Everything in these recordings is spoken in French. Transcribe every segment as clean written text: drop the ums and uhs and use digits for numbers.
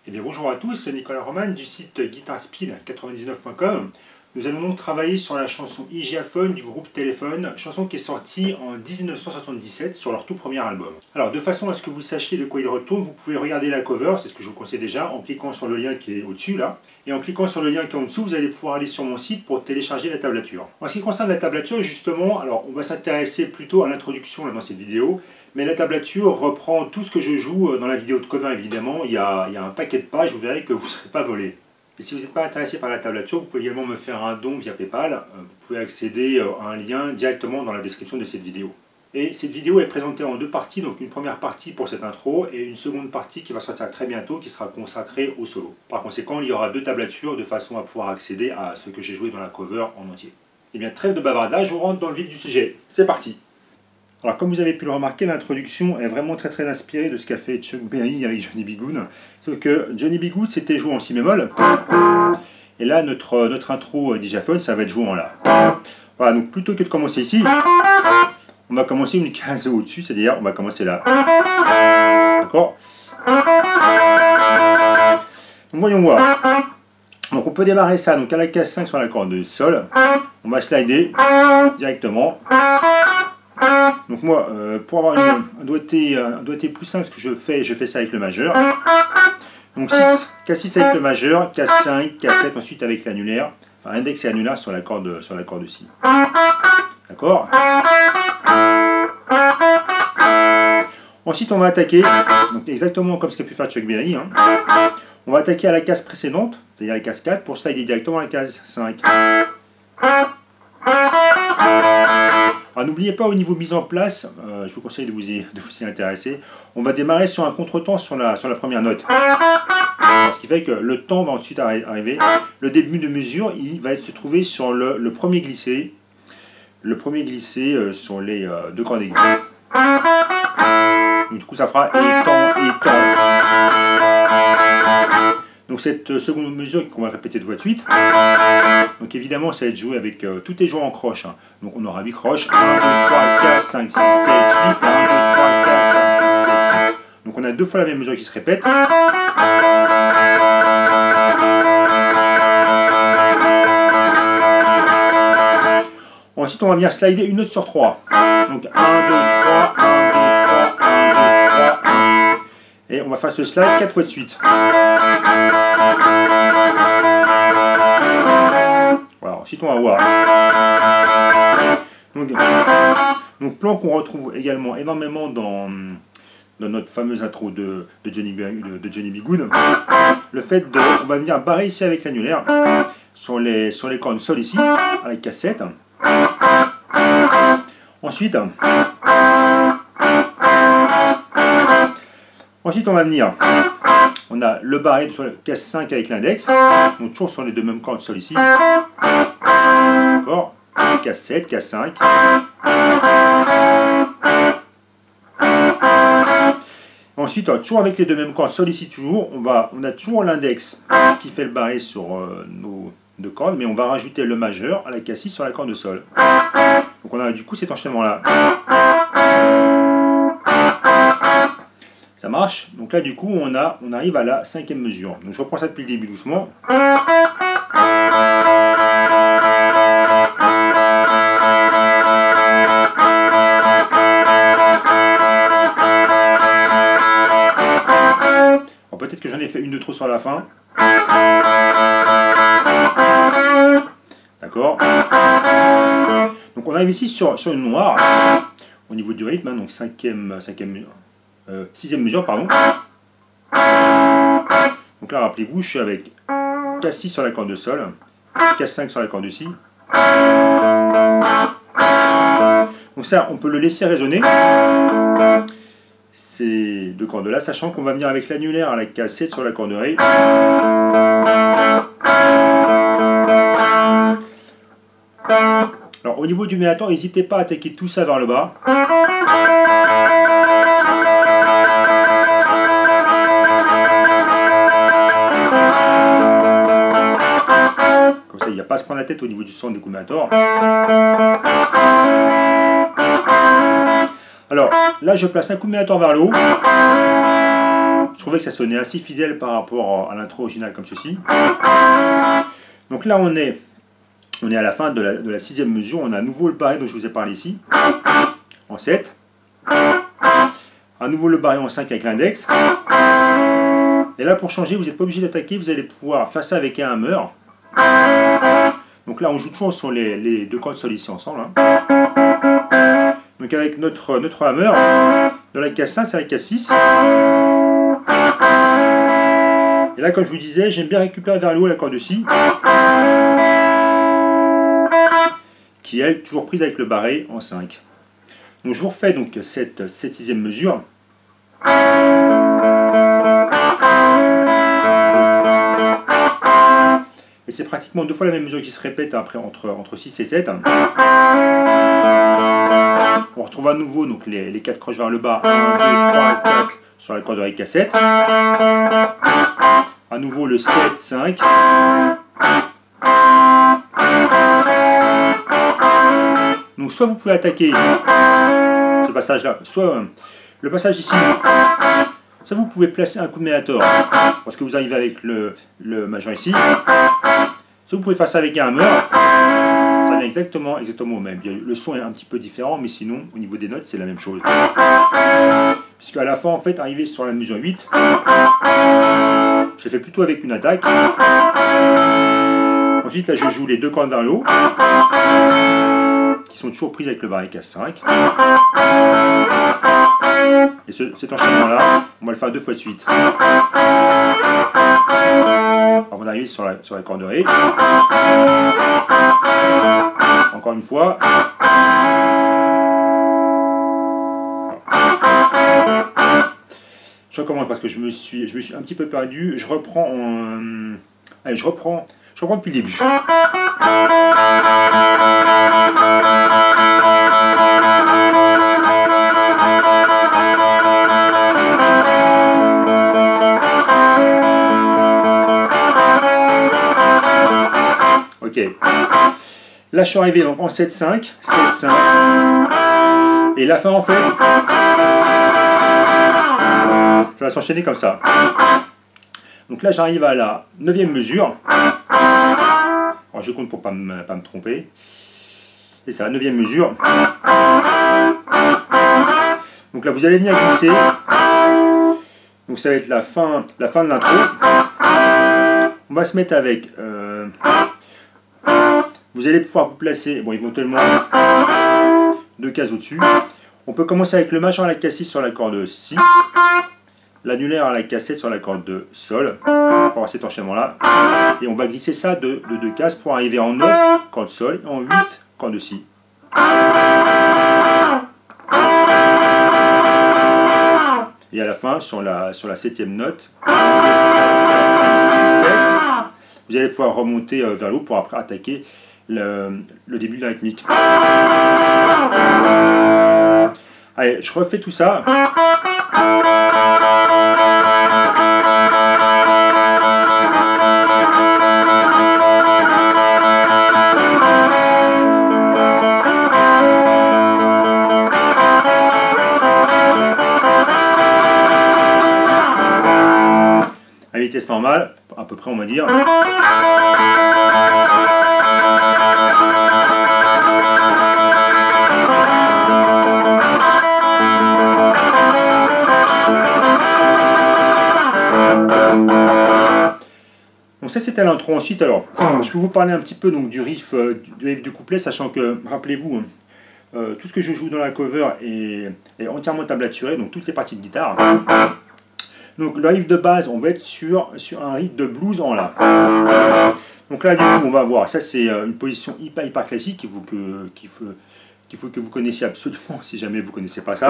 Eh bien bonjour à tous, c'est Nicolas Roman du site guitarspeed99.com. Nous allons donc travailler sur la chanson Hygiaphone du groupe Téléphone, chanson qui est sortie en 1977 sur leur tout premier album. Alors de façon à ce que vous sachiez de quoi il retourne, vous pouvez regarder la cover, c'est ce que je vous conseille déjà, en cliquant sur le lien qui est au-dessus là. Et en cliquant sur le lien qui est en dessous, vous allez pouvoir aller sur mon site pour télécharger la tablature. En ce qui concerne la tablature, justement, alors on va s'intéresser plutôt à l'introduction dans cette vidéo. Mais la tablature reprend tout ce que je joue dans la vidéo de cover évidemment. Il y a un paquet de pages, vous verrez que vous ne serez pas volé. Et si vous n'êtes pas intéressé par la tablature, vous pouvez également me faire un don via PayPal. Vous pouvez accéder à un lien directement dans la description de cette vidéo. Et cette vidéo est présentée en deux parties, donc une première partie pour cette intro et une seconde partie qui va sortir très bientôt qui sera consacrée au solo. Par conséquent, il y aura deux tablatures de façon à pouvoir accéder à ce que j'ai joué dans la cover en entier. Et bien trêve de bavardage, on rentre dans le vif du sujet. C'est parti! Alors comme vous avez pu le remarquer, l'introduction est vraiment très inspirée de ce qu'a fait Chuck Berry avec Johnny B. Goode. Sauf que Johnny B. Goode c'était joué en si bémol. Et là notre intro d'Hygiaphone ça va être joué en la. Voilà, donc plutôt que de commencer ici, on va commencer une case au-dessus, c'est-à-dire on va commencer là. D'accord? Donc voyons voir. Donc on peut démarrer ça donc à la case 5 sur la corde de Sol. On va slider directement. Donc moi, pour avoir un doigté plus simple, parce que je fais ça avec le majeur. Donc 6, K6 avec le majeur, K5, K7 ensuite avec l'annulaire, enfin index et annulaire sur la corde Si. D'accord? Ensuite on va attaquer, donc exactement comme ce qu'a pu faire Chuck Berry. Hein. On va attaquer à la case précédente, c'est-à-dire la case 4, pour slider directement à la case 5. Alors n'oubliez pas au niveau mise en place, je vous conseille de vous y intéresser, on va démarrer sur un contretemps sur la première note. Alors, ce qui fait que le temps va ensuite arriver. Le début de mesure, il va se trouver sur le premier glissé. Le premier glissé sur les deux cordes aiguës. Donc, du coup ça fera étant. Donc cette seconde mesure qu'on va répéter 2 fois de suite. Donc évidemment ça va être joué avec tout est joué en croche. Hein. Donc on aura 8 croches. 1, 2, 3, 4, 5, 6, 7, 8. 1, 2, 3, 4, 5, 6, 7, 8. Donc on a 2 fois la même mesure qui se répète. Ensuite on va venir slider une note sur 3. Donc 1, 2, 3, 1, 2, 3, 1, 2, 3, 1. Et on va faire ce slide 4 fois de suite. Voilà, ensuite on va voir. Donc plan qu'on retrouve également énormément dans notre fameuse intro de Johnny B. Goode. Le fait de, on va venir barrer ici avec l'annulaire sur les cordes Sol ici, avec cassette. Ensuite on va venir, on a le barré sur le case 5 avec l'index, donc toujours sur les deux mêmes cordes Sol ici, d'accord, case 7, case 5, ensuite toujours avec les deux mêmes cordes Sol ici toujours, on a toujours l'index qui fait le barré sur nos deux cordes, mais on va rajouter le majeur à la case 6 sur la corde de Sol, donc on a du coup cet enchaînement là. Ça marche. Donc là, du coup, on arrive à la 5e mesure. Donc je reprends ça depuis le début doucement. Peut-être que j'en ai fait une de trop sur la fin. D'accord. Donc on arrive ici sur une noire au niveau du rythme, hein, donc 6e mesure, pardon. Donc là, rappelez-vous, je suis avec K6 sur la corde de Sol, K5 sur la corde de Si. Donc ça, on peut le laisser résonner, ces deux cordes-là, sachant qu'on va venir avec l'annulaire à la K7 sur la corde de Ré. Alors au niveau du médiator, n'hésitez pas à attaquer tout ça vers le bas. Comme ça, il n'y a pas à se prendre la tête au niveau du son des coups de médiator. Alors là, je place un coup de médiator vers le haut. Je trouvais que ça sonnait assez fidèle par rapport à l'intro originale comme ceci. Donc là on est à la fin de la 6e mesure, on a à nouveau le barré dont je vous ai parlé ici, en 7. À nouveau le barré en 5 avec l'index. Et là pour changer, vous n'êtes pas obligé d'attaquer, vous allez pouvoir faire ça avec un hammer. Donc là on joue toujours sur les deux cordes sol ici ensemble. Donc avec notre hammer, dans la case 5 c'est la case 6. Et là comme je vous disais, j'aime bien récupérer vers le haut la corde de Si, qui est elle toujours prise avec le barré en 5. Donc je vous refais donc cette 6e mesure. Et c'est pratiquement 2 fois la même mesure qui se répète après entre 6 et 7. On retrouve à nouveau donc les 4 croches vers le bas, 1, 2, 3, 4 sur la corde de Ré K7. À nouveau le 7, 5. Donc soit vous pouvez attaquer ce passage là, soit le passage ici, soit vous pouvez placer un coup de médiator parce que vous arrivez avec le majeur ici, soit vous pouvez faire ça avec un hammer, ça vient exactement au même. Le son est un petit peu différent, mais sinon au niveau des notes c'est la même chose. Puisqu'à la fin en fait, arrivé sur la mesure 8, je l'ai fait plutôt avec une attaque. Ensuite là je joue les 2 cordes vers le haut, qui sont toujours prises avec le barré case 5. Et cet enchaînement là, on va le faire 2 fois de suite. Avant d'arriver sur la corde de Ré. Encore une fois. Je recommence parce que je me suis un petit peu perdu. Je reprends allez, je reprends depuis le début. Ok. Là, je suis arrivé donc en 7-5. 7-5. Et la fin, en fait, ça va s'enchaîner comme ça. Donc là, j'arrive à la 9e mesure. Alors, je compte pour pas me tromper. C'est ça, 9e mesure. Donc là, vous allez venir glisser. Donc ça va être la fin de l'intro. On va se mettre avec... vous allez pouvoir vous placer, bon, éventuellement 2 cases au-dessus. On peut commencer avec le majeur à la case 6 sur la corde Si, l'annulaire à la case 7 sur la corde de Sol, pour avoir cet enchaînement-là. Et on va glisser ça de 2 cases pour arriver en 9 corde Sol et en 8 corde de Si. Et à la fin, sur la 7e note, 4, 5, 6, 7, vous allez pouvoir remonter vers le haut pour après attaquer le début de la rythmique. Allez, je refais tout ça. À vitesse normale, à peu près on va dire. Donc ça c'était l'intro. Ensuite alors, je peux vous parler un petit peu donc, du riff du couplet, sachant que, rappelez-vous, tout ce que je joue dans la cover est entièrement tablaturé, donc toutes les parties de guitare. Donc le riff de base, on va être sur un riff de blues en La. Donc là du coup on va voir, ça c'est une position hyper classique qu'il faut que vous connaissiez absolument si jamais vous ne connaissez pas ça.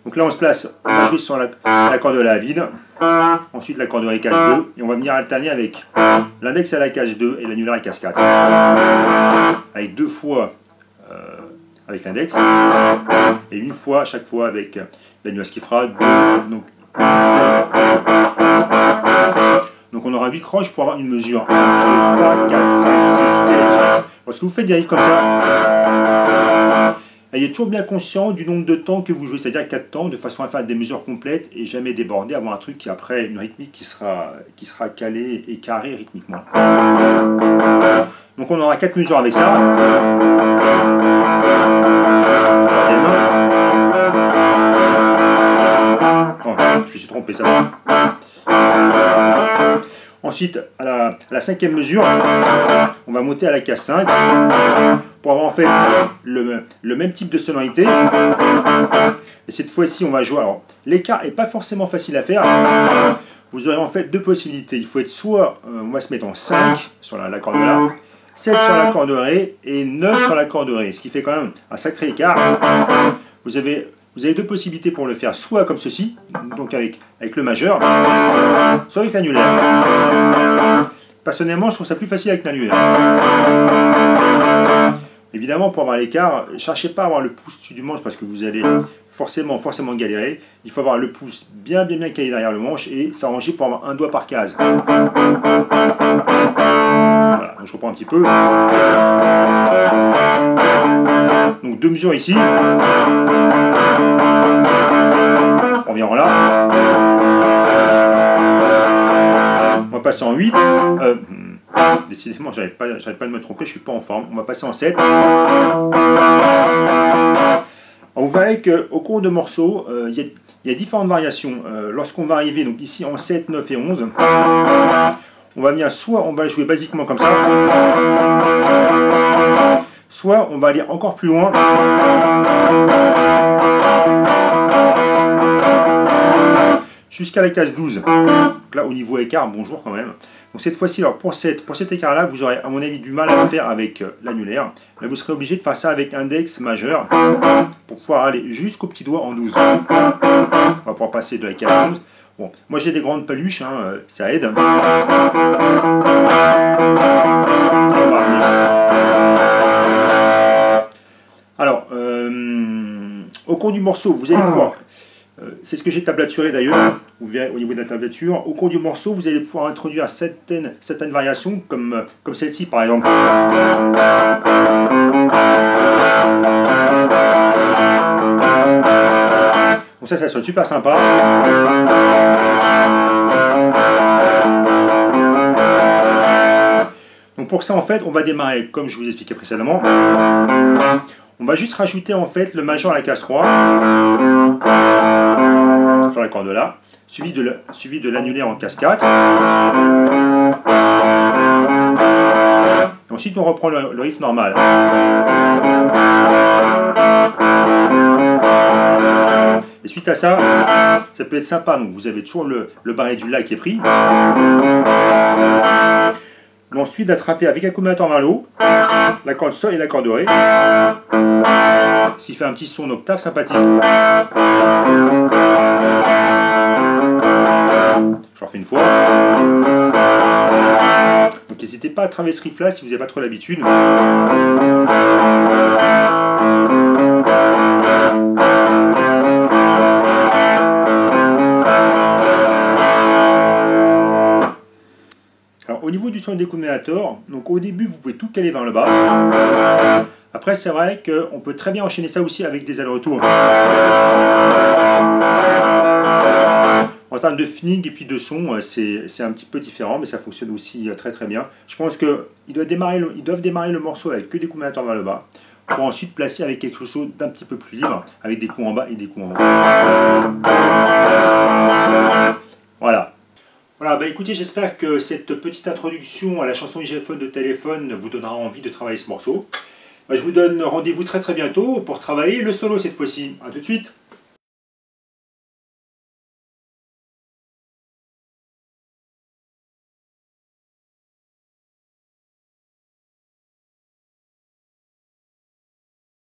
Donc là on se place, on va jouer sur la corde de La vide, ensuite la corde de Ré case 2, et on va venir alterner avec l'index à la case 2 et l'annulaire à la case 4. Avec 2 fois avec l'index, et une fois à chaque fois avec l'annulaire, ce qui fera 2. Donc on aura 8 croches pour avoir une mesure 1, 2, 3, 4, 5, 6, 7. Lorsque vous faites des riffs comme ça, Ayez toujours bien conscient du nombre de temps que vous jouez, c'est-à-dire 4 temps, de façon à faire des mesures complètes et jamais déborder, avoir un truc qui après une rythmique qui sera calée et carrée rythmiquement. Donc on aura 4 mesures avec ça. Troisième. Oh, je me suis trompé, ça va. Ensuite, à la cinquième mesure, on va monter à la case 5 pour avoir en fait le même type de sonorité. Et cette fois-ci, on va jouer. Alors, l'écart n'est pas forcément facile à faire. Vous aurez en fait deux possibilités. Il faut être soit, on va se mettre en 5 sur l'accord de La, 7 sur l'accord de Ré et 9 sur l'accord de Ré. Ce qui fait quand même un sacré écart. Vous avez deux possibilités pour le faire, soit comme ceci, donc avec le majeur, soit avec l'annulaire. Personnellement, je trouve ça plus facile avec l'annulaire. Évidemment, pour avoir l'écart, ne cherchez pas à avoir le pouce dessus du manche parce que vous allez forcément galérer. Il faut avoir le pouce bien calé derrière le manche et s'arranger pour avoir un doigt par case. Voilà, donc je reprends un petit peu. Donc deux mesures ici. On vient en La. On va passer en 8. Décidément, j'arrête pas de me tromper, je suis pas en forme. On va passer en 7. Vous verrez qu'au cours de morceaux, il y a différentes variations. Lorsqu'on va arriver donc ici en 7, 9 et 11, on va venir soit on va jouer basiquement comme ça, soit on va aller encore plus loin. Jusqu'à la case 12. Donc là, au niveau écart, bonjour quand même. Donc cette fois-ci, alors pour cet écart-là, vous aurez à mon avis du mal à le faire avec l'annulaire. Mais vous serez obligé de faire ça avec index majeur pour pouvoir aller jusqu'au petit doigt en 12. On va pouvoir passer de la case 11. Bon, moi j'ai des grandes paluches, hein, ça aide. Alors, au cours du morceau, vous allez pouvoir... c'est ce que j'ai tablaturé d'ailleurs, vous verrez au niveau de la tablature. Au cours du morceau, vous allez pouvoir introduire certaines variations, comme celle-ci par exemple. Donc ça sonne super sympa. Donc pour ça, en fait, on va démarrer comme je vous expliquais précédemment. On va juste rajouter en fait le majeur à la case 3 sur l'accord de La, suivi de l'annulaire en case 4. Et ensuite on reprend le riff normal. Et suite à ça, ça peut être sympa, donc vous avez toujours le barré du La qui est pris. Et ensuite d'attraper avec accommodateur vers le haut, l'accord de Sol et l'accord de Ré. Ce qui fait un petit son d'octave sympathique. Je refais une fois. Donc n'hésitez pas à travailler ce riff là si vous n'avez pas trop l'habitude. Alors au niveau du son décommunator, donc au début vous pouvez tout caler vers le bas. Après c'est vrai qu'on peut très bien enchaîner ça aussi avec des allers-retours. En termes de feeling et puis de son, c'est un petit peu différent, mais ça fonctionne aussi très bien. Je pense qu'ils doivent démarrer le morceau avec que des coups décommunateurs vers le bas, pour ensuite placer avec quelque chose d'un petit peu plus libre, avec des coups en bas et des coups en haut. Voilà. Voilà, bah écoutez, j'espère que cette petite introduction à la chanson IGFone de Téléphone vous donnera envie de travailler ce morceau. Bah, je vous donne rendez-vous très bientôt pour travailler le solo cette fois-ci. A tout de suite.